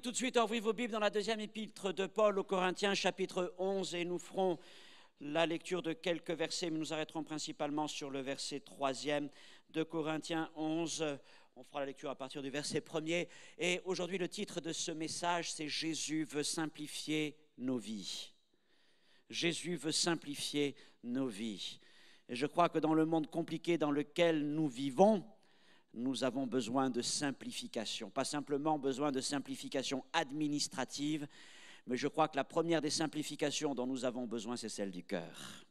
tout de suite à ouvrir vos Bibles dans la deuxième épître de Paul aux Corinthiens, chapitre 11, et nous ferons la lecture de quelques versets, mais nous arrêterons principalement sur le verset 3e de Corinthiens 11. On fera la lecture à partir du verset 1er. Et aujourd'hui, le titre de ce message, c'est « Jésus veut simplifier nos vies ». Jésus veut simplifier nos vies. Et je crois que dans le monde compliqué dans lequel nous vivons, nous avons besoin de simplification. Pas simplement besoin de simplification administrative, mais je crois que la première des simplifications dont nous avons besoin, c'est celle du cœur.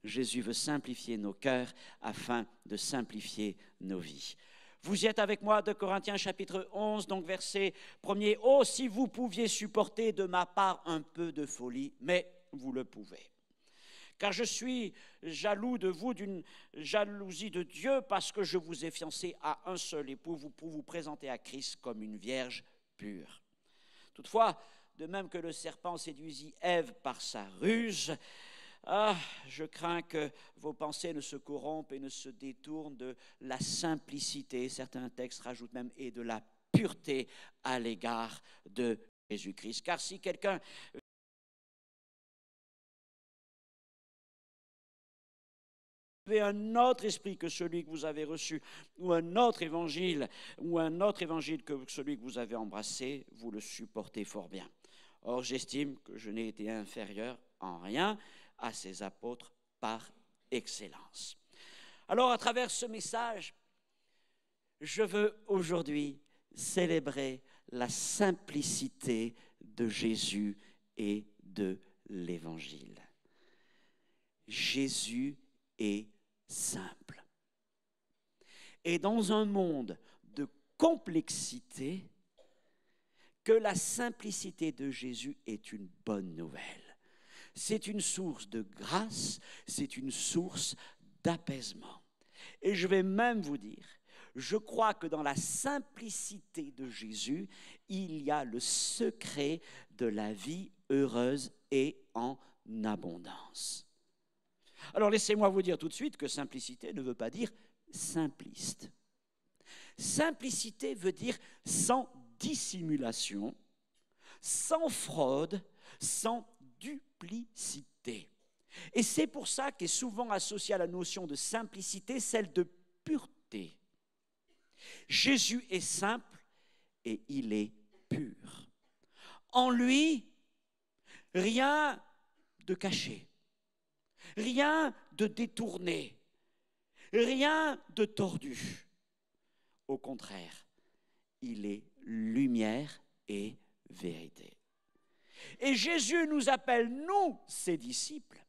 Jésus veut simplifier nos cœurs afin de simplifier nos vies. Vous y êtes avec moi de Corinthiens chapitre 11, donc verset 1er. « Oh, si vous pouviez supporter de ma part un peu de folie, mais vous le pouvez. Car je suis jaloux de vous d'une jalousie de Dieu parce que je vous ai fiancé à un seul époux pour vous présenter à Christ comme une vierge pure. Toutefois, de même que le serpent séduisit Ève par sa ruse, je crains que vos pensées ne se corrompent et ne se détournent de la simplicité. Certains textes rajoutent même et de la pureté à l'égard de Jésus-Christ. Car si quelqu'un un autre esprit que celui que vous avez reçu, ou un autre évangile que celui que vous avez embrassé, vous le supportez fort bien. Or, j'estime que je n'ai été inférieur en rien à ces apôtres par excellence. » Alors, à travers ce message, je veux aujourd'hui célébrer la simplicité de Jésus et de l'Évangile. Jésus est simple. Et dans un monde de complexité, que la simplicité de Jésus est une bonne nouvelle. C'est une source de grâce, c'est une source d'apaisement. Et je vais même vous dire, je crois que dans la simplicité de Jésus, il y a le secret de la vie heureuse et en abondance. Alors laissez-moi vous dire tout de suite que simplicité ne veut pas dire simpliste. Simplicité veut dire sans dissimulation, sans fraude, sans duplicité. Et c'est pour ça qu'est souvent associée à la notion de simplicité celle de pureté. Jésus est simple et il est pur. En lui, rien de caché. Rien de détourné, rien de tordu. Au contraire, il est lumière et vérité. Et Jésus nous appelle, nous, ses disciples,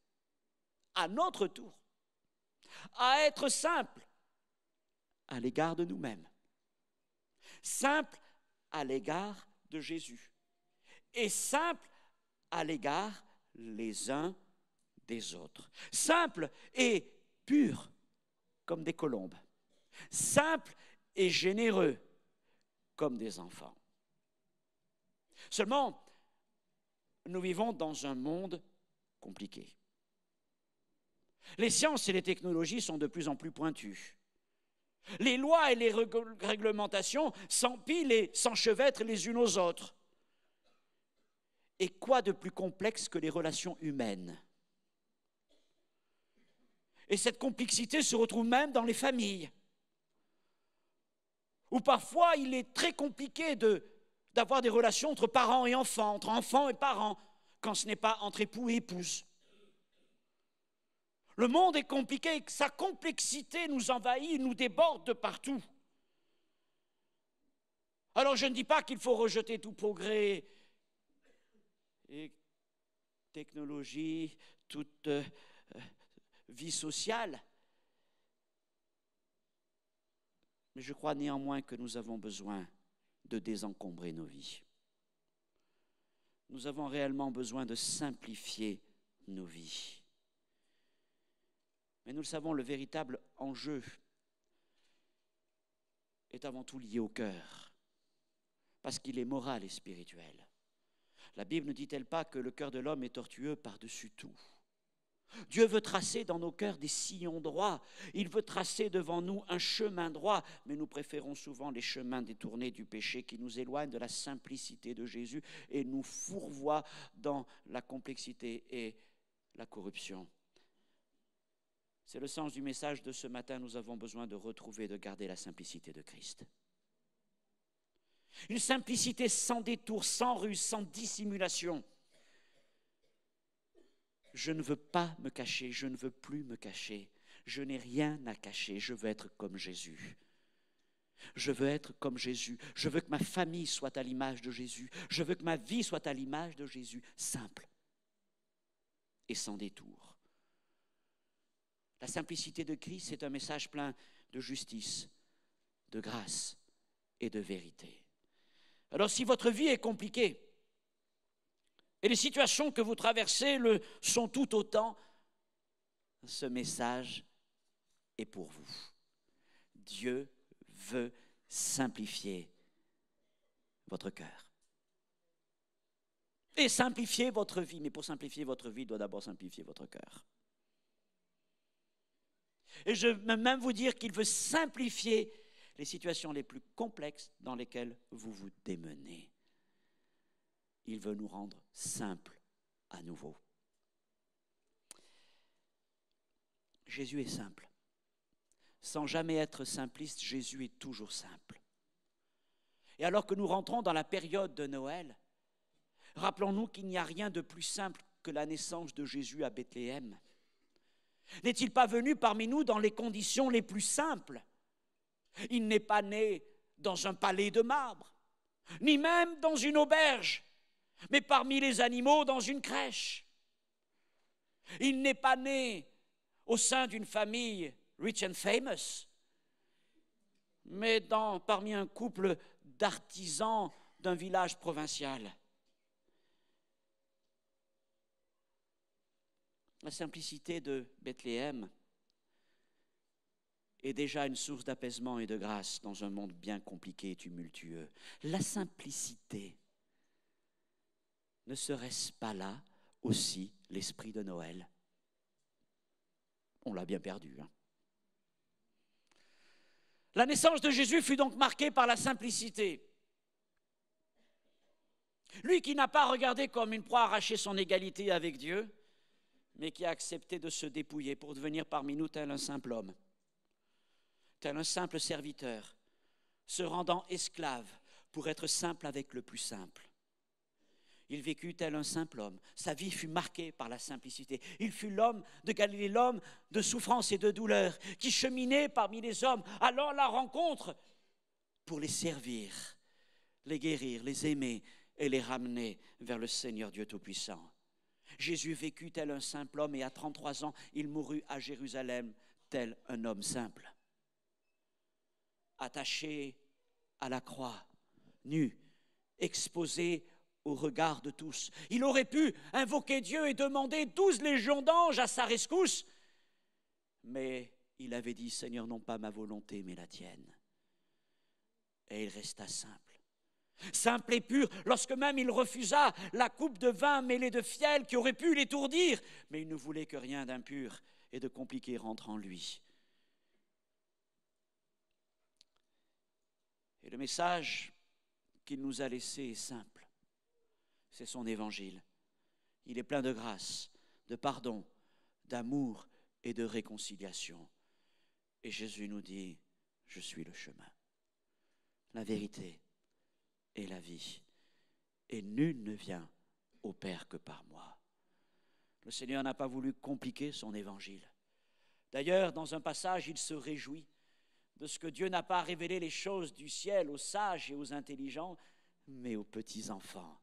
à notre tour, à être simples à l'égard de nous-mêmes, simples à l'égard de Jésus, et simples à l'égard les uns des autres. Simples et purs comme des colombes. Simples et généreux comme des enfants. Seulement, nous vivons dans un monde compliqué. Les sciences et les technologies sont de plus en plus pointues. Les lois et les réglementations s'empilent et s'enchevêtrent les unes aux autres. Et quoi de plus complexe que les relations humaines ? Et cette complexité se retrouve même dans les familles, où parfois il est très compliqué d'avoir des relations entre parents et enfants, entre enfants et parents, quand ce n'est pas entre époux et épouses. Le monde est compliqué, sa complexité nous envahit, nous déborde de partout. Alors je ne dis pas qu'il faut rejeter tout progrès et technologie, toute vie sociale. Mais je crois néanmoins que nous avons besoin de désencombrer nos vies. Nous avons réellement besoin de simplifier nos vies. Mais nous le savons, le véritable enjeu est avant tout lié au cœur, parce qu'il est moral et spirituel. La Bible ne dit-elle pas que le cœur de l'homme est tortueux par-dessus tout ? Dieu veut tracer dans nos cœurs des sillons droits. Il veut tracer devant nous un chemin droit, mais nous préférons souvent les chemins détournés du péché qui nous éloignent de la simplicité de Jésus et nous fourvoient dans la complexité et la corruption. C'est le sens du message de ce matin. Nous avons besoin de retrouver et de garder la simplicité de Christ. Une simplicité sans détour, sans ruse, sans dissimulation. Je ne veux pas me cacher, je ne veux plus me cacher. Je n'ai rien à cacher, je veux être comme Jésus. Je veux être comme Jésus. Je veux que ma famille soit à l'image de Jésus. Je veux que ma vie soit à l'image de Jésus. Simple et sans détour. La simplicité de Christ, c'est un message plein de justice, de grâce et de vérité. Alors si votre vie est compliquée, et les situations que vous traversez le sont tout autant, ce message est pour vous. Dieu veut simplifier votre cœur. Et simplifier votre vie. Mais pour simplifier votre vie, il doit d'abord simplifier votre cœur. Et je veux même vous dire qu'il veut simplifier les situations les plus complexes dans lesquelles vous vous démenez. Il veut nous rendre simples à nouveau. Jésus est simple. Sans jamais être simpliste, Jésus est toujours simple. Et alors que nous rentrons dans la période de Noël, rappelons-nous qu'il n'y a rien de plus simple que la naissance de Jésus à Bethléem. N'est-il pas venu parmi nous dans les conditions les plus simples? Il n'est pas né dans un palais de marbre, ni même dans une auberge, mais parmi les animaux dans une crèche. Il n'est pas né au sein d'une famille rich and famous, mais parmi un couple d'artisans d'un village provincial. La simplicité de Bethléem est déjà une source d'apaisement et de grâce dans un monde bien compliqué et tumultueux. La simplicité, ne serait-ce pas là aussi l'esprit de Noël? On l'a bien perdu. La naissance de Jésus fut donc marquée par la simplicité. Lui qui n'a pas regardé comme une proie arracher son égalité avec Dieu, mais qui a accepté de se dépouiller pour devenir parmi nous tel un simple homme, tel un simple serviteur, se rendant esclave pour être simple avec le plus simple. Il vécut tel un simple homme. Sa vie fut marquée par la simplicité. Il fut l'homme de Galilée, l'homme de souffrance et de douleur, qui cheminait parmi les hommes, allant à la rencontre pour les servir, les guérir, les aimer et les ramener vers le Seigneur Dieu Tout-Puissant. Jésus vécut tel un simple homme et à 33 ans, il mourut à Jérusalem tel un homme simple. Attaché à la croix, nu, exposé au regard de tous. Il aurait pu invoquer Dieu et demander 12 légions d'anges à sa rescousse, mais il avait dit, Seigneur, non pas ma volonté, mais la tienne. Et il resta simple. Simple et pur, lorsque même il refusa la coupe de vin mêlée de fiel qui aurait pu l'étourdir, mais il ne voulait que rien d'impur et de compliqué rentre en lui. Et le message qu'il nous a laissé est simple. C'est son évangile. Il est plein de grâce, de pardon, d'amour et de réconciliation. Et Jésus nous dit, je suis le chemin, la vérité et la vie. Et nul ne vient au Père que par moi. Le Seigneur n'a pas voulu compliquer son évangile. D'ailleurs, dans un passage, il se réjouit de ce que Dieu n'a pas révélé les choses du ciel aux sages et aux intelligents, mais aux petits enfants.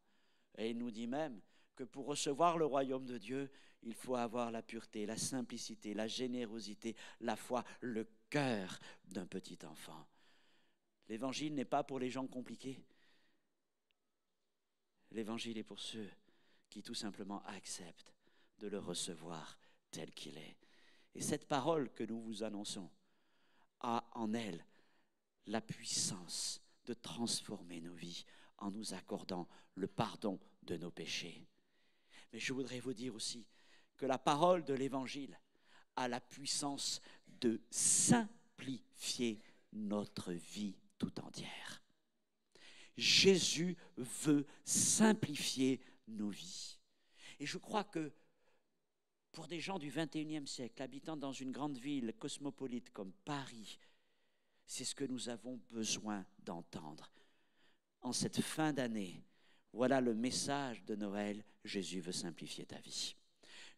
Et il nous dit même que pour recevoir le royaume de Dieu, il faut avoir la pureté, la simplicité, la générosité, la foi, le cœur d'un petit enfant. L'évangile n'est pas pour les gens compliqués. L'évangile est pour ceux qui tout simplement acceptent de le recevoir tel qu'il est. Et cette parole que nous vous annonçons a en elle la puissance de transformer nos vies en nous accordant le pardon de nos péchés. Mais je voudrais vous dire aussi que la parole de l'Évangile a la puissance de simplifier notre vie tout entière. Jésus veut simplifier nos vies. Et je crois que pour des gens du XXIe siècle, habitant dans une grande ville cosmopolite comme Paris, c'est ce que nous avons besoin d'entendre. En cette fin d'année, voilà le message de Noël. Jésus veut simplifier ta vie.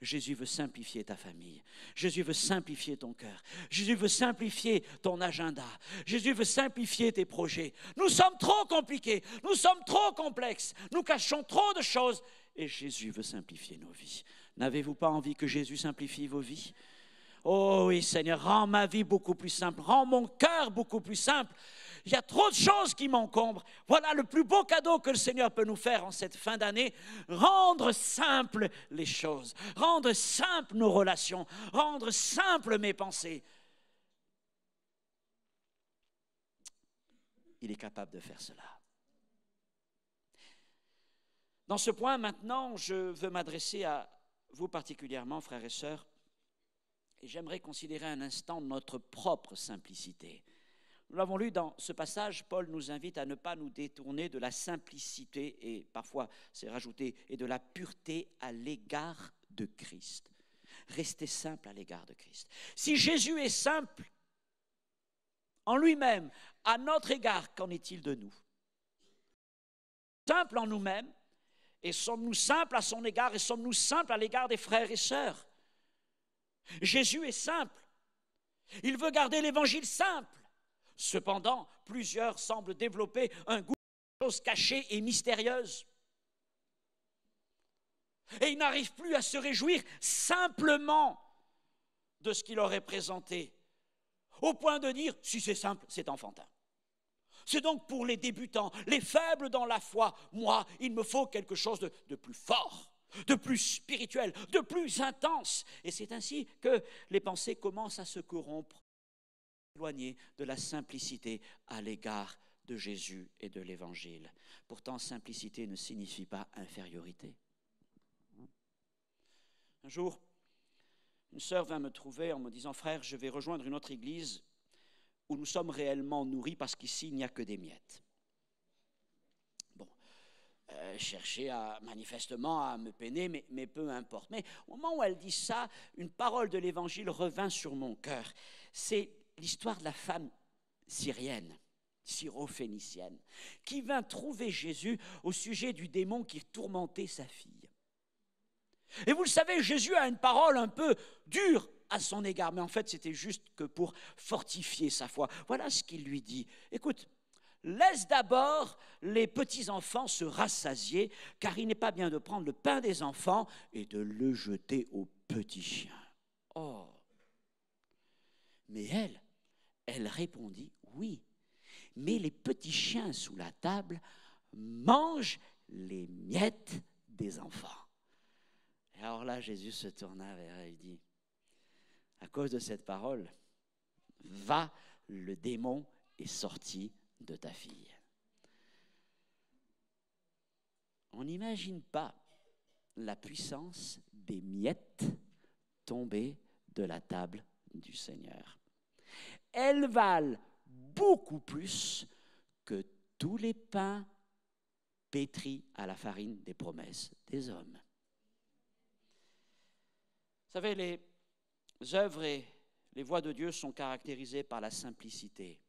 Jésus veut simplifier ta famille. Jésus veut simplifier ton cœur. Jésus veut simplifier ton agenda. Jésus veut simplifier tes projets. Nous sommes trop compliqués. Nous sommes trop complexes. Nous cachons trop de choses. Et Jésus veut simplifier nos vies. N'avez-vous pas envie que Jésus simplifie vos vies? Oh oui, Seigneur, rends ma vie beaucoup plus simple. Rends mon cœur beaucoup plus simple. Il y a trop de choses qui m'encombrent. Voilà le plus beau cadeau que le Seigneur peut nous faire en cette fin d'année. Rendre simples les choses. Rendre simples nos relations. Rendre simples mes pensées. Il est capable de faire cela. Dans ce point, maintenant, je veux m'adresser à vous particulièrement, frères et sœurs, et j'aimerais considérer un instant notre propre simplicité. Nous l'avons lu dans ce passage, Paul nous invite à ne pas nous détourner de la simplicité, et parfois c'est rajouté, et de la pureté à l'égard de Christ. Restez simple à l'égard de Christ. Si Jésus est simple en lui-même, à notre égard, qu'en est-il de nous? Simple en nous-mêmes, et sommes-nous simples à son égard, et sommes-nous simples à l'égard des frères et sœurs? Jésus est simple. Il veut garder l'évangile simple. Cependant, plusieurs semblent développer un goût pour les choses cachées et mystérieuses. Et ils n'arrivent plus à se réjouir simplement de ce qu'il leur est présenté, au point de dire, si c'est simple, c'est enfantin. C'est donc pour les débutants, les faibles dans la foi. Moi, il me faut quelque chose de plus fort, de plus spirituel, de plus intense. Et c'est ainsi que les pensées commencent à se corrompre, éloignées de la simplicité à l'égard de Jésus et de l'Évangile. Pourtant, simplicité ne signifie pas infériorité. Un jour, une sœur vint me trouver en me disant « Frère, je vais rejoindre une autre église où nous sommes réellement nourris parce qu'ici, il n'y a que des miettes. » Bon, cherchait manifestement à me peiner, mais peu importe. Mais au moment où elle dit ça, une parole de l'Évangile revint sur mon cœur. C'est l'histoire de la femme syrienne, syro-phénicienne, qui vint trouver Jésus au sujet du démon qui tourmentait sa fille. Et vous le savez, Jésus a une parole un peu dure à son égard, mais en fait, c'était juste que pour fortifier sa foi. Voilà ce qu'il lui dit. Écoute, laisse d'abord les petits-enfants se rassasier, car il n'est pas bien de prendre le pain des enfants et de le jeter aux petits chiens. Oh! Mais elle répondit, oui, mais les petits chiens sous la table mangent les miettes des enfants. Et alors là, Jésus se tourna vers elle et dit, à cause de cette parole, va, le démon est sorti de ta fille. On n'imagine pas la puissance des miettes tombées de la table du Seigneur. Elles valent beaucoup plus que tous les pains pétris à la farine des promesses des hommes. Vous savez, les œuvres et les voies de Dieu sont caractérisées par la simplicité.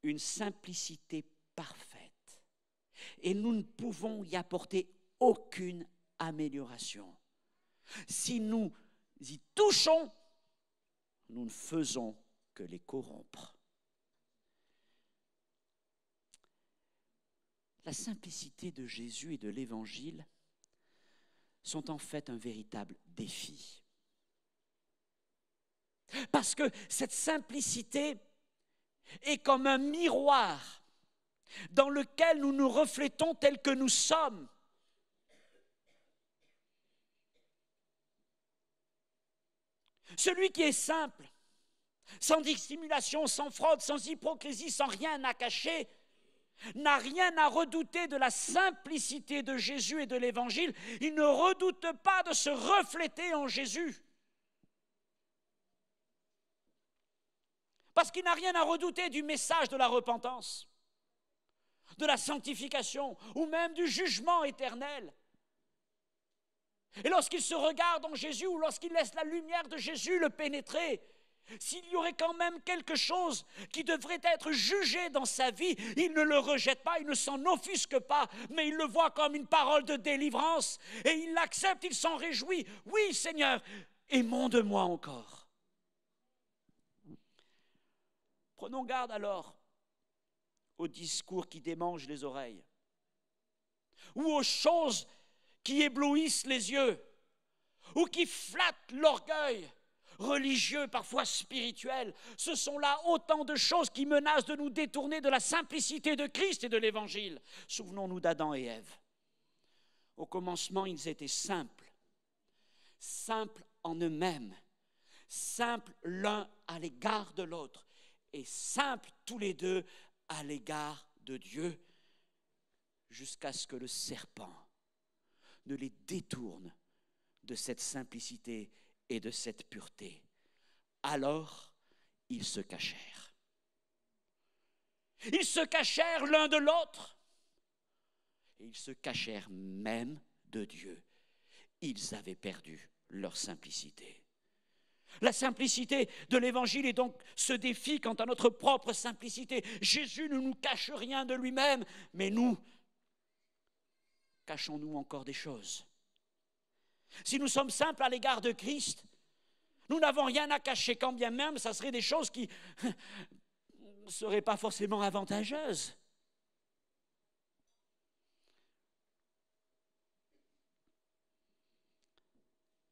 Une simplicité parfaite. Et nous ne pouvons y apporter aucune amélioration. Si nous y touchons, nous ne faisons que les corrompre. La simplicité de Jésus et de l'Évangile sont en fait un véritable défi. Parce que cette simplicité est comme un miroir dans lequel nous nous reflétons tels que nous sommes. Celui qui est simple, sans dissimulation, sans fraude, sans hypocrisie, sans rien à cacher, n'a rien à redouter de la simplicité de Jésus et de l'Évangile. Il ne redoute pas de se refléter en Jésus. Parce qu'il n'a rien à redouter du message de la repentance, de la sanctification ou même du jugement éternel. Et lorsqu'il se regarde en Jésus ou lorsqu'il laisse la lumière de Jésus le pénétrer, s'il y aurait quand même quelque chose qui devrait être jugé dans sa vie, il ne le rejette pas, il ne s'en offusque pas, mais il le voit comme une parole de délivrance et il l'accepte, il s'en réjouit. Oui, Seigneur, émonde-moi encore. Prenons garde alors aux discours qui démangent les oreilles ou aux choses qui éblouissent les yeux ou qui flattent l'orgueil religieux, parfois spirituel. Ce sont là autant de choses qui menacent de nous détourner de la simplicité de Christ et de l'Évangile. Souvenons-nous d'Adam et Ève. Au commencement, ils étaient simples, simples en eux-mêmes, simples l'un à l'égard de l'autre et simples tous les deux à l'égard de Dieu, jusqu'à ce que le serpent ne les détourne de cette simplicité et de cette pureté. Alors, ils se cachèrent. Ils se cachèrent l'un de l'autre. Et ils se cachèrent même de Dieu. Ils avaient perdu leur simplicité. La simplicité de l'Évangile est donc ce défi quant à notre propre simplicité. Jésus ne nous cache rien de lui-même, mais nous, cachons-nous encore des choses. Si nous sommes simples à l'égard de Christ, nous n'avons rien à cacher, quand bien même ça serait des choses qui ne seraient pas forcément avantageuses.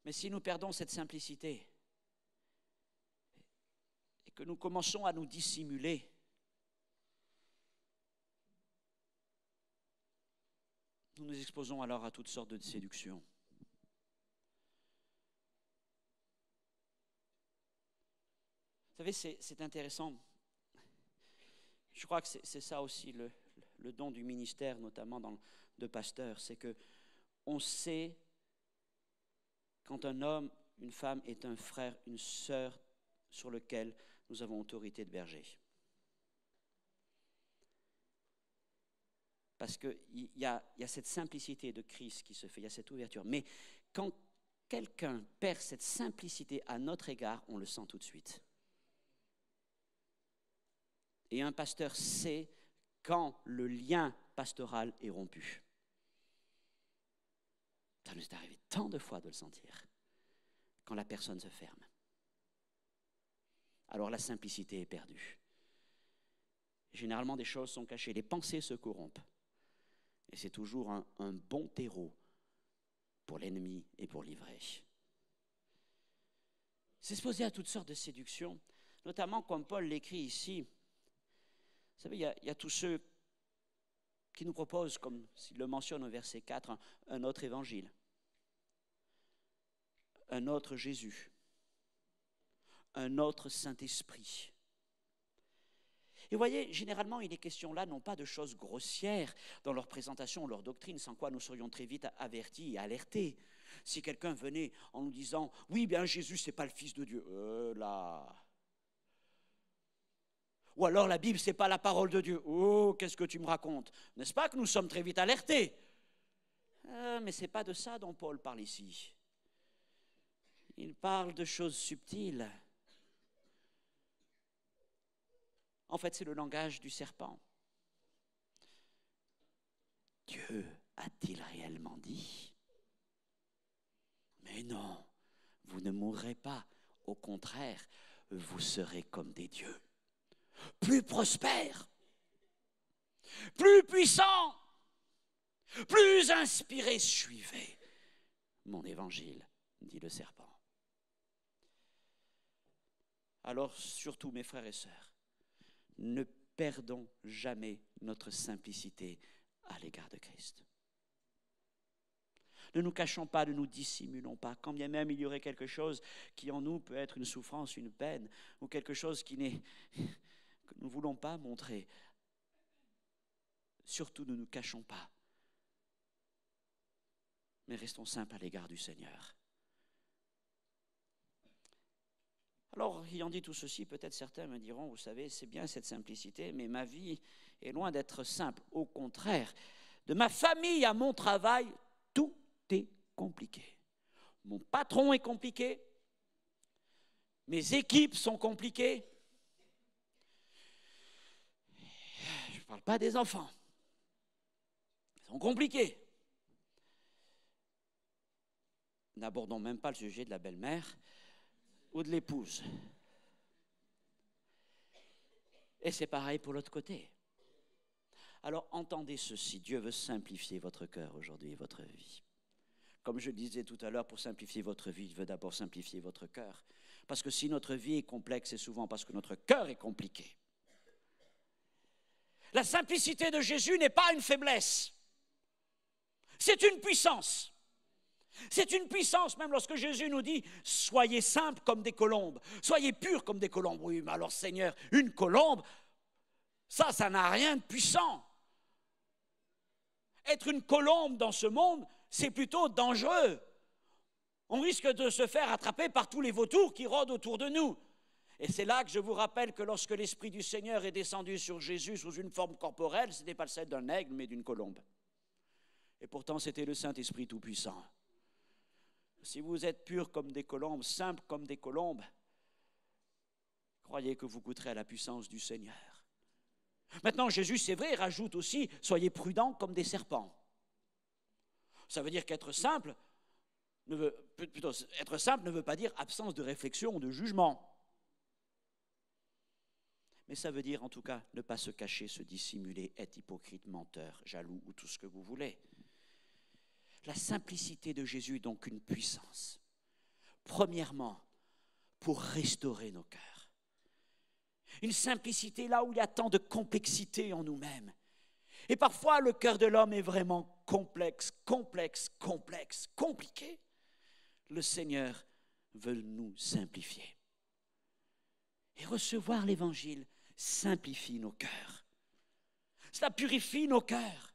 Mais si nous perdons cette simplicité et que nous commençons à nous dissimuler, nous nous exposons alors à toutes sortes de séductions. Vous savez, c'est intéressant. Je crois que c'est ça aussi le don du ministère, notamment de pasteur, c'est qu'on sait quand un homme, une femme est un frère, une sœur sur lequel nous avons autorité de berger. Parce qu'il y a cette simplicité de Christ qui se fait, il y a cette ouverture. Mais quand quelqu'un perd cette simplicité à notre égard, on le sent tout de suite. Et un pasteur sait quand le lien pastoral est rompu. Ça nous est arrivé tant de fois de le sentir, quand la personne se ferme. Alors la simplicité est perdue. Généralement, des choses sont cachées, les pensées se corrompent. Et c'est toujours un bon terreau pour l'ennemi et pour l'ivraie. C'est exposé à toutes sortes de séductions, notamment comme Paul l'écrit ici. Vous savez, il y a tous ceux qui nous proposent, comme s'il le mentionne au verset 4, un autre évangile, un autre Jésus, un autre Saint-Esprit. Et vous voyez, généralement, il est question là, non pas de choses grossières dans leur présentation, leur doctrine, sans quoi nous serions très vite avertis et alertés. Si quelqu'un venait en nous disant « Oui, bien Jésus, ce n'est pas le Fils de Dieu. » Là. Ou alors la Bible, ce n'est pas la parole de Dieu. Oh, qu'est-ce que tu me racontes? N'est-ce pas que nous sommes très vite alertés? Mais ce n'est pas de ça dont Paul parle ici. Il parle de choses subtiles. En fait, c'est le langage du serpent. Dieu a-t-il réellement dit? Mais non, vous ne mourrez pas. Au contraire, vous serez comme des dieux. Plus prospères, plus puissants, plus inspirés. Suivez mon évangile, dit le serpent. Alors, surtout, mes frères et sœurs, ne perdons jamais notre simplicité à l'égard de Christ. Ne nous cachons pas, ne nous dissimulons pas, quand bien même il y aurait quelque chose qui en nous peut être une souffrance, une peine, ou quelque chose que nous ne voulons pas montrer. surtout ne nous cachons pas, mais restons simples à l'égard du Seigneur. Alors, ayant dit tout ceci, peut-être certains me diront, vous savez, c'est bien cette simplicité, mais ma vie est loin d'être simple. Au contraire, de ma famille à mon travail, tout est compliqué. Mon patron est compliqué, mes équipes sont compliquées. Je ne parle pas des enfants, ils sont compliqués. N'abordons même pas le sujet de la belle-mère ou de l'épouse. Et c'est pareil pour l'autre côté. Alors entendez ceci, Dieu veut simplifier votre cœur aujourd'hui et votre vie. Comme je le disais tout à l'heure, pour simplifier votre vie, il veut d'abord simplifier votre cœur. Parce que si notre vie est complexe, c'est souvent parce que notre cœur est compliqué. La simplicité de Jésus n'est pas une faiblesse, c'est une puissance. C'est une puissance, même lorsque Jésus nous dit « Soyez simples comme des colombes, soyez purs comme des colombes. » Oui, mais alors Seigneur, une colombe, ça n'a rien de puissant. Être une colombe dans ce monde, c'est plutôt dangereux. On risque de se faire attraper par tous les vautours qui rôdent autour de nous. Et c'est là que je vous rappelle que lorsque l'Esprit du Seigneur est descendu sur Jésus sous une forme corporelle, ce n'était pas celle d'un aigle, mais d'une colombe. Et pourtant, c'était le Saint-Esprit Tout-Puissant. Si vous êtes purs comme des colombes, simples comme des colombes, croyez que vous goûterez à la puissance du Seigneur. Maintenant, Jésus, c'est vrai, rajoute aussi, soyez prudents comme des serpents. Ça veut dire qu'être simple ne veut pas dire absence de réflexion ou de jugement. Mais ça veut dire en tout cas ne pas se cacher, se dissimuler, être hypocrite, menteur, jaloux ou tout ce que vous voulez. La simplicité de Jésus est donc une puissance. Premièrement, pour restaurer nos cœurs. Une simplicité là où il y a tant de complexité en nous-mêmes. Et parfois, le cœur de l'homme est vraiment complexe, compliqué. Le Seigneur veut nous simplifier. Et recevoir l'Évangile simplifie nos cœurs. Cela purifie nos cœurs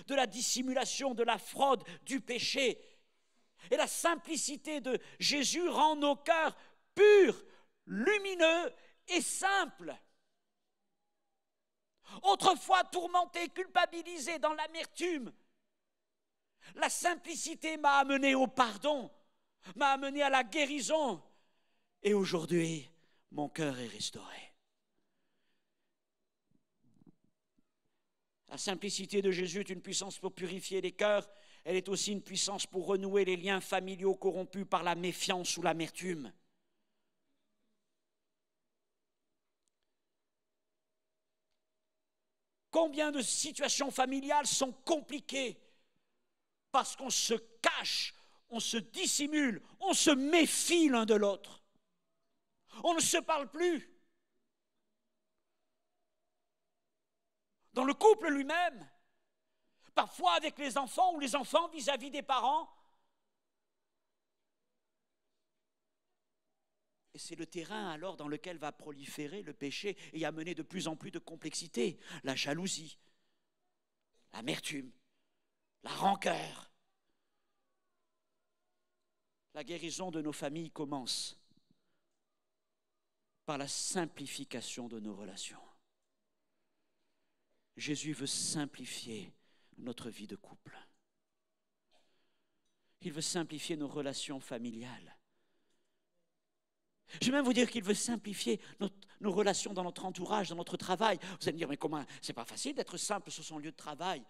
de la dissimulation, de la fraude, du péché. Et la simplicité de Jésus rend nos cœurs purs, lumineux et simples. Autrefois tourmenté, culpabilisé dans l'amertume, la simplicité m'a amené au pardon, m'a amené à la guérison. Et aujourd'hui, mon cœur est restauré. La simplicité de Jésus est une puissance pour purifier les cœurs. Elle est aussi une puissance pour renouer les liens familiaux corrompus par la méfiance ou l'amertume. Combien de situations familiales sont compliquées parce qu'on se cache, on se dissimule, on se méfie l'un de l'autre. On ne se parle plus. Dans le couple lui-même, parfois avec les enfants ou les enfants vis-à-vis des parents. Et c'est le terrain alors dans lequel va proliférer le péché et amener de plus en plus de complexité, la jalousie, l'amertume, la rancœur. La guérison de nos familles commence par la simplification de nos relations. Jésus veut simplifier notre vie de couple. Il veut simplifier nos relations familiales. Je vais même vous dire qu'il veut simplifier nos relations dans notre entourage, dans notre travail. Vous allez me dire, mais comment? C'est pas facile d'être simple sur son lieu de travail.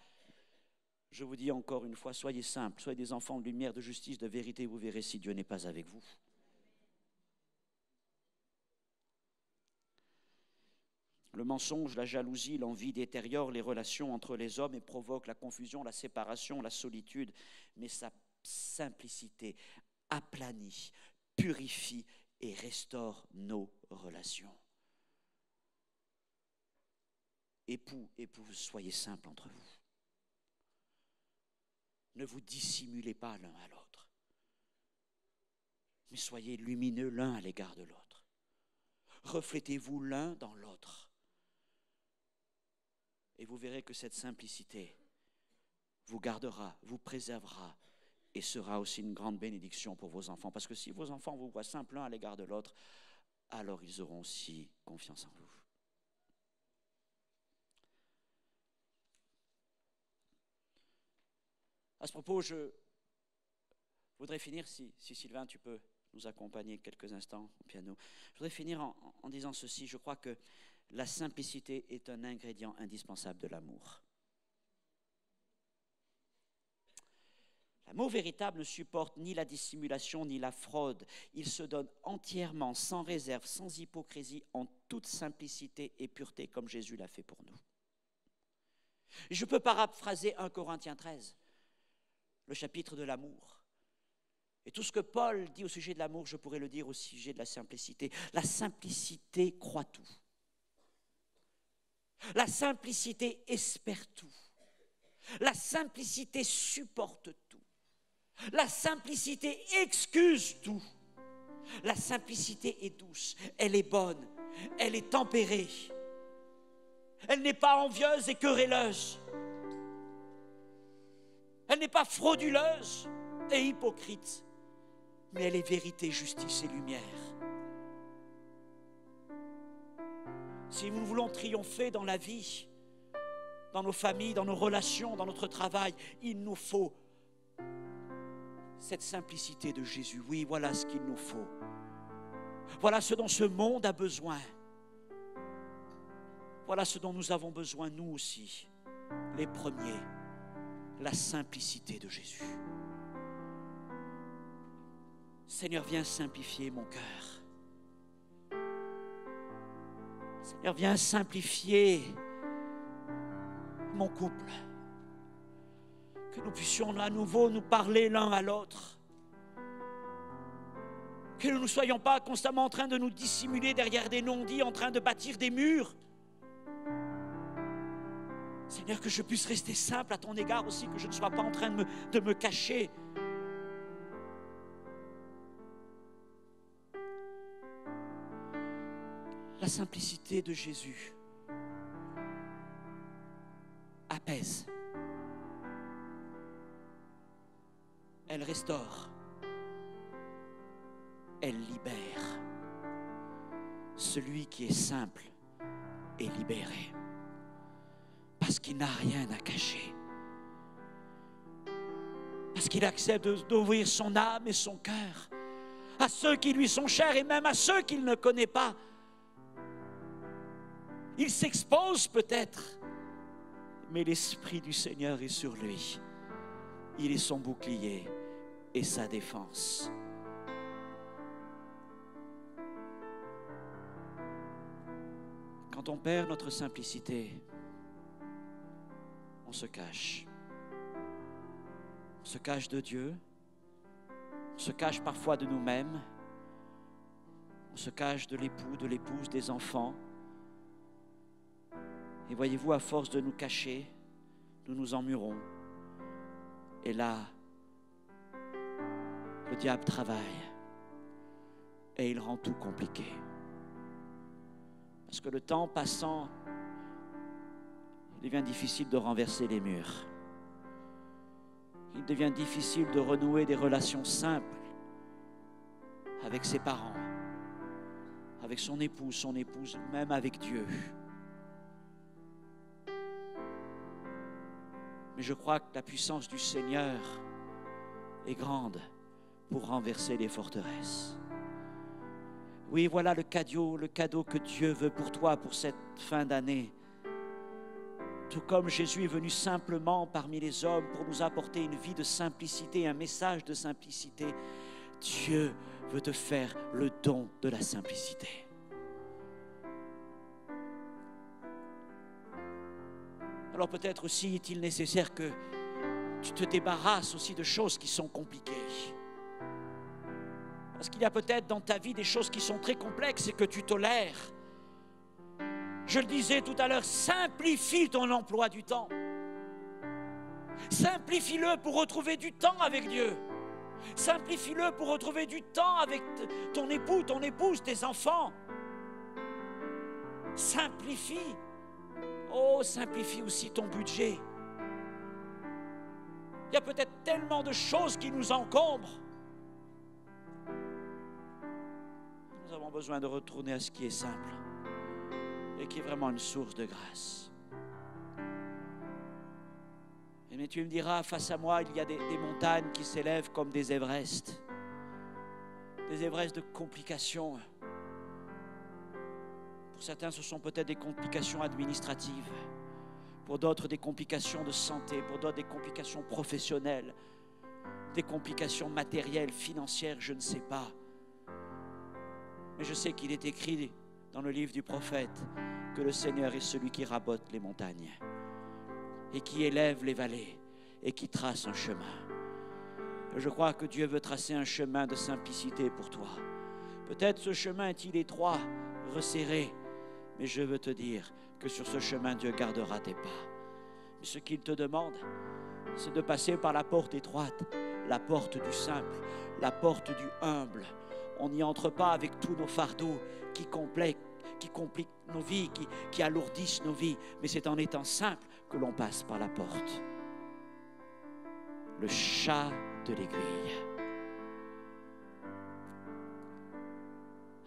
Je vous dis encore une fois, soyez simples, soyez des enfants de lumière, de justice, de vérité, vous verrez si Dieu n'est pas avec vous. Le mensonge, la jalousie, l'envie détériorent les relations entre les hommes et provoquent la confusion, la séparation, la solitude. Mais sa simplicité aplanit, purifie et restaure nos relations. Époux, épouses, soyez simples entre vous. Ne vous dissimulez pas l'un à l'autre, mais soyez lumineux l'un à l'égard de l'autre. Reflétez-vous l'un dans l'autre. Et vous verrez que cette simplicité vous gardera, vous préservera et sera aussi une grande bénédiction pour vos enfants. Parce que si vos enfants vous voient simples l'un à l'égard de l'autre, alors ils auront aussi confiance en vous. À ce propos, je voudrais finir, si Sylvain, tu peux nous accompagner quelques instants au piano. Je voudrais finir en disant ceci. Je crois que la simplicité est un ingrédient indispensable de l'amour. L'amour véritable ne supporte ni la dissimulation ni la fraude. Il se donne entièrement, sans réserve, sans hypocrisie, en toute simplicité et pureté, comme Jésus l'a fait pour nous. Je peux paraphraser 1 Corinthiens 13, le chapitre de l'amour. Et tout ce que Paul dit au sujet de l'amour, je pourrais le dire au sujet de la simplicité. La simplicité croit tout. La simplicité espère tout. La simplicité supporte tout. La simplicité excuse tout. La simplicité est douce, elle est bonne, elle est tempérée. Elle n'est pas envieuse et querelleuse. Elle n'est pas frauduleuse et hypocrite, mais elle est vérité, justice et lumière. Si nous voulons triompher dans la vie, dans nos familles, dans nos relations, dans notre travail, il nous faut cette simplicité de Jésus. Oui, voilà ce qu'il nous faut. Voilà ce dont ce monde a besoin. Voilà ce dont nous avons besoin, nous aussi, les premiers, la simplicité de Jésus. Seigneur, viens simplifier mon cœur. Seigneur, viens simplifier mon couple. Que nous puissions à nouveau nous parler l'un à l'autre. Que nous ne soyons pas constamment en train de nous dissimuler derrière des non-dits, en train de bâtir des murs. Seigneur, que je puisse rester simple à ton égard aussi, que je ne sois pas en train de me cacher. La simplicité de Jésus apaise. Elle restaure. Elle libère. Celui qui est simple est libéré. Parce qu'il n'a rien à cacher. Parce qu'il accepte d'ouvrir son âme et son cœur à ceux qui lui sont chers et même à ceux qu'il ne connaît pas. Il s'expose peut-être, mais l'Esprit du Seigneur est sur lui. Il est son bouclier et sa défense. Quand on perd notre simplicité, on se cache. On se cache de Dieu. On se cache parfois de nous-mêmes. On se cache de l'époux, de l'épouse, des enfants. Et voyez-vous, à force de nous cacher, nous nous emmurons. Et là, le diable travaille. Et il rend tout compliqué. Parce que le temps passant, il devient difficile de renverser les murs. Il devient difficile de renouer des relations simples avec ses parents, avec son épouse, même avec Dieu. Mais je crois que la puissance du Seigneur est grande pour renverser les forteresses. Oui, voilà le cadeau que Dieu veut pour toi, pour cette fin d'année. Tout comme Jésus est venu simplement parmi les hommes pour nous apporter une vie de simplicité, un message de simplicité, Dieu veut te faire le don de la simplicité. Alors peut-être aussi est-il nécessaire que tu te débarrasses aussi de choses qui sont compliquées. Parce qu'il y a peut-être dans ta vie des choses qui sont très complexes et que tu tolères. Je le disais tout à l'heure, simplifie ton emploi du temps. Simplifie-le pour retrouver du temps avec Dieu. Simplifie-le pour retrouver du temps avec ton époux, ton épouse, tes enfants. Simplifie. Oh, simplifie aussi ton budget. Il y a peut-être tellement de choses qui nous encombrent. Nous avons besoin de retourner à ce qui est simple et qui est vraiment une source de grâce. Mais tu me diras, face à moi, il y a des montagnes qui s'élèvent comme des Everest. Des Everest de complications. Pour certains, ce sont peut-être des complications administratives. Pour d'autres, des complications de santé. Pour d'autres, des complications professionnelles. Des complications matérielles, financières, je ne sais pas. Mais je sais qu'il est écrit dans le livre du prophète que le Seigneur est celui qui rabote les montagnes et qui élève les vallées et qui trace un chemin. Je crois que Dieu veut tracer un chemin de simplicité pour toi. Peut-être ce chemin est-il étroit, resserré, mais je veux te dire que sur ce chemin, Dieu gardera tes pas. Mais ce qu'il te demande, c'est de passer par la porte étroite, la porte du simple, la porte du humble. On n'y entre pas avec tous nos fardeaux qui compliquent nos vies, qui alourdissent nos vies, mais c'est en étant simple que l'on passe par la porte. Le chat de l'aiguille.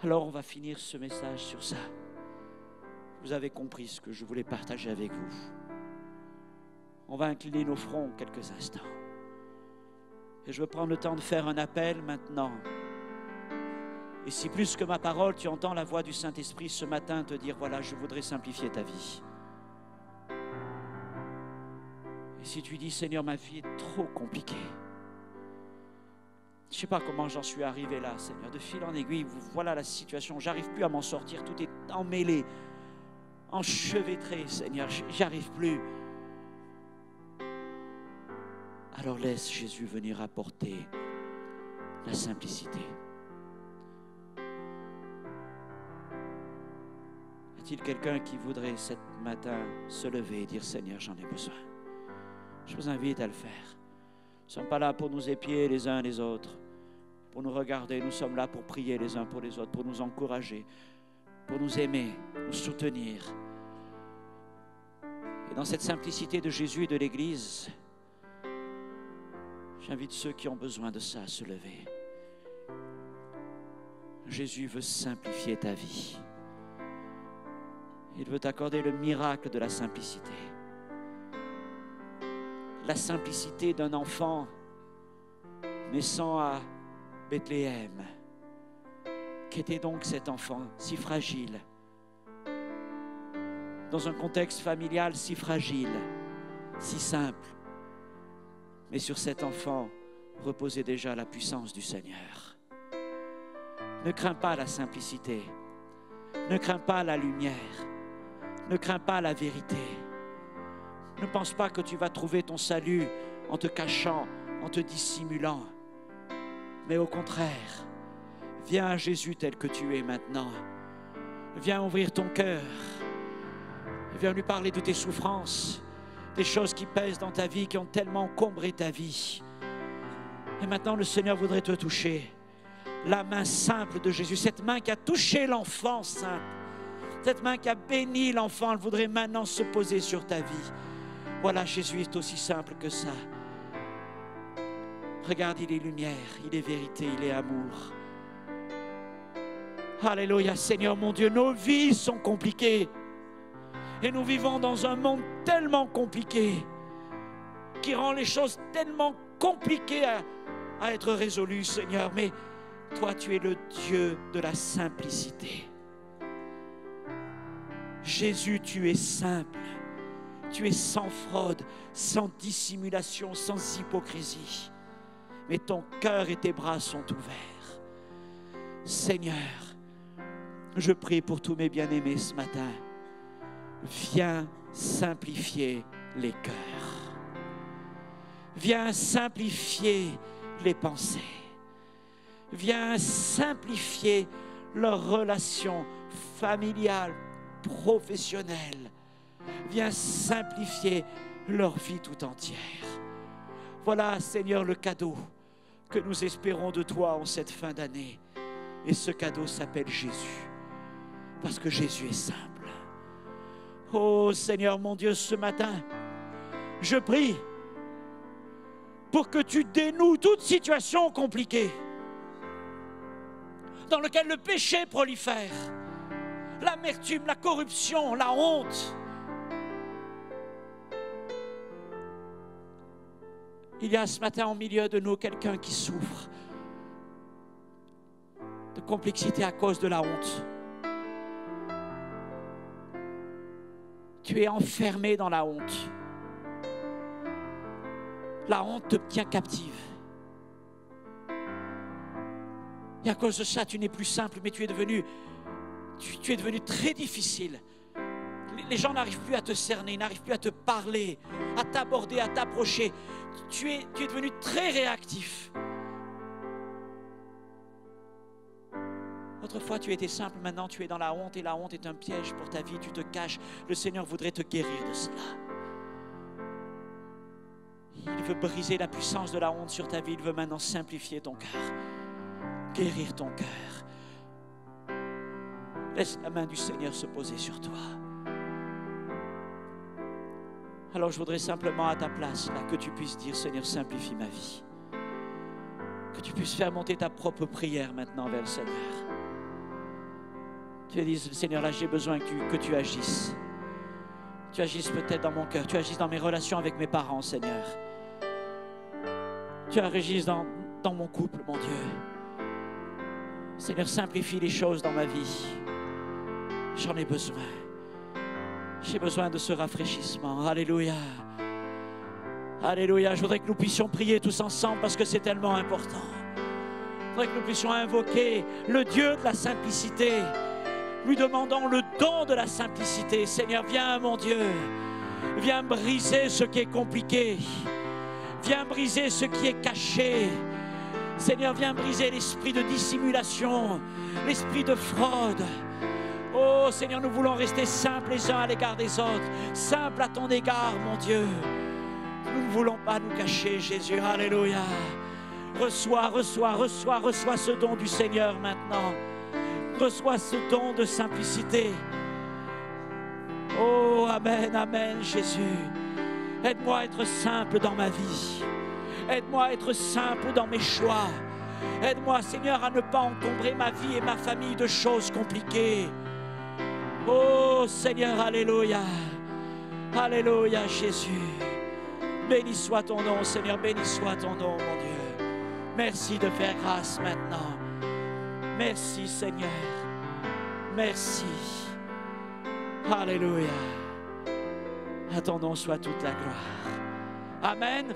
Alors on va finir ce message sur ça. Vous avez compris ce que je voulais partager avec vous. On va incliner nos fronts quelques instants. Et je veux prendre le temps de faire un appel maintenant. Et si plus que ma parole, tu entends la voix du Saint-Esprit ce matin te dire, voilà, je voudrais simplifier ta vie. Et si tu dis, Seigneur, ma vie est trop compliquée. Je ne sais pas comment j'en suis arrivé là, Seigneur. De fil en aiguille, voilà la situation. J'arrive plus à m'en sortir. Tout est emmêlé, enchevêtré, Seigneur. J'y arrive plus. Alors laisse Jésus venir apporter la simplicité. Y a-t-il quelqu'un qui voudrait ce matin se lever et dire, Seigneur, j'en ai besoin? Je vous invite à le faire. Nous ne sommes pas là pour nous épier les uns les autres, pour nous regarder. Nous sommes là pour prier les uns pour les autres, pour nous encourager, pour nous aimer, nous soutenir. Et dans cette simplicité de Jésus et de l'Église, j'invite ceux qui ont besoin de ça à se lever. Jésus veut simplifier ta vie. Il veut t'accorder le miracle de la simplicité. La simplicité d'un enfant naissant à Bethléem. Qu'était donc cet enfant si fragile? Dans un contexte familial si fragile, si simple. Mais sur cet enfant reposait déjà la puissance du Seigneur. Ne crains pas la simplicité. Ne crains pas la lumière. Ne crains pas la vérité. Ne pense pas que tu vas trouver ton salut en te cachant, en te dissimulant. Mais au contraire, viens à Jésus tel que tu es maintenant. Viens ouvrir ton cœur. Viens lui parler de tes souffrances, des choses qui pèsent dans ta vie, qui ont tellement encombré ta vie. Et maintenant, le Seigneur voudrait te toucher. La main simple de Jésus, cette main qui a touché l'enfant simple. Cette main qui a béni l'enfant, elle voudrait maintenant se poser sur ta vie. Voilà, Jésus est aussi simple que ça. Regarde, il est lumière, il est vérité, il est amour. Alléluia, Seigneur mon Dieu, nos vies sont compliquées. Et nous vivons dans un monde tellement compliqué, qui rend les choses tellement compliquées à être résolues, Seigneur. Mais toi, tu es le Dieu de la simplicité. Jésus, tu es simple, tu es sans fraude, sans dissimulation, sans hypocrisie. Mais ton cœur et tes bras sont ouverts. Seigneur, je prie pour tous mes bien-aimés ce matin. Viens simplifier les cœurs. Viens simplifier les pensées. Viens simplifier leurs relations familiales, professionnelle. Viens simplifier leur vie tout entière. Voilà, Seigneur, le cadeau que nous espérons de toi en cette fin d'année. Et ce cadeau s'appelle Jésus. Parce que Jésus est simple. Oh Seigneur mon Dieu, ce matin, je prie pour que tu dénoues toute situation compliquée dans laquelle le péché prolifère, l'amertume, la corruption, la honte. Il y a ce matin au milieu de nous quelqu'un qui souffre de complexité à cause de la honte. Tu es enfermé dans la honte. La honte te tient captive. Et à cause de ça, tu n'es plus simple, mais tu es devenu très difficile. Les gens n'arrivent plus à te cerner, n'arrivent plus à te parler, à t'aborder, à t'approcher. Tu es devenu très réactif. Autrefois, tu étais simple, maintenant tu es dans la honte et la honte est un piège pour ta vie, tu te caches. Le Seigneur voudrait te guérir de cela. Il veut briser la puissance de la honte sur ta vie, il veut maintenant simplifier ton cœur, guérir ton cœur. Laisse la main du Seigneur se poser sur toi. Alors je voudrais simplement à ta place, là, que tu puisses dire, Seigneur, simplifie ma vie. Que tu puisses faire monter ta propre prière maintenant vers le Seigneur. Tu dis, Seigneur, là j'ai besoin que tu agisses. Tu agisses peut-être dans mon cœur, tu agisses dans mes relations avec mes parents, Seigneur. Tu agisses dans mon couple, mon Dieu. Seigneur, simplifie les choses dans ma vie. J'en ai besoin. J'ai besoin de ce rafraîchissement. Alléluia. Alléluia. Je voudrais que nous puissions prier tous ensemble parce que c'est tellement important. Je voudrais que nous puissions invoquer le Dieu de la simplicité. Lui demandons le don de la simplicité. Seigneur, viens, mon Dieu. Viens briser ce qui est compliqué. Viens briser ce qui est caché. Seigneur, viens briser l'esprit de dissimulation, l'esprit de fraude. Oh Seigneur, nous voulons rester simples les uns à l'égard des autres, simples à ton égard, mon Dieu. Nous ne voulons pas nous cacher, Jésus. Alléluia. Reçois ce don du Seigneur maintenant. Reçois ce don de simplicité. Oh, amen, amen, Jésus. Aide-moi à être simple dans ma vie. Aide-moi à être simple dans mes choix. Aide-moi, Seigneur, à ne pas encombrer ma vie et ma famille de choses compliquées. Oh, Seigneur, alléluia. Alléluia, Jésus. Béni soit ton nom, Seigneur, béni soit ton nom, mon Dieu. Merci de faire grâce maintenant. Merci, Seigneur. Merci. Alléluia. À ton nom soit toute la gloire. Amen.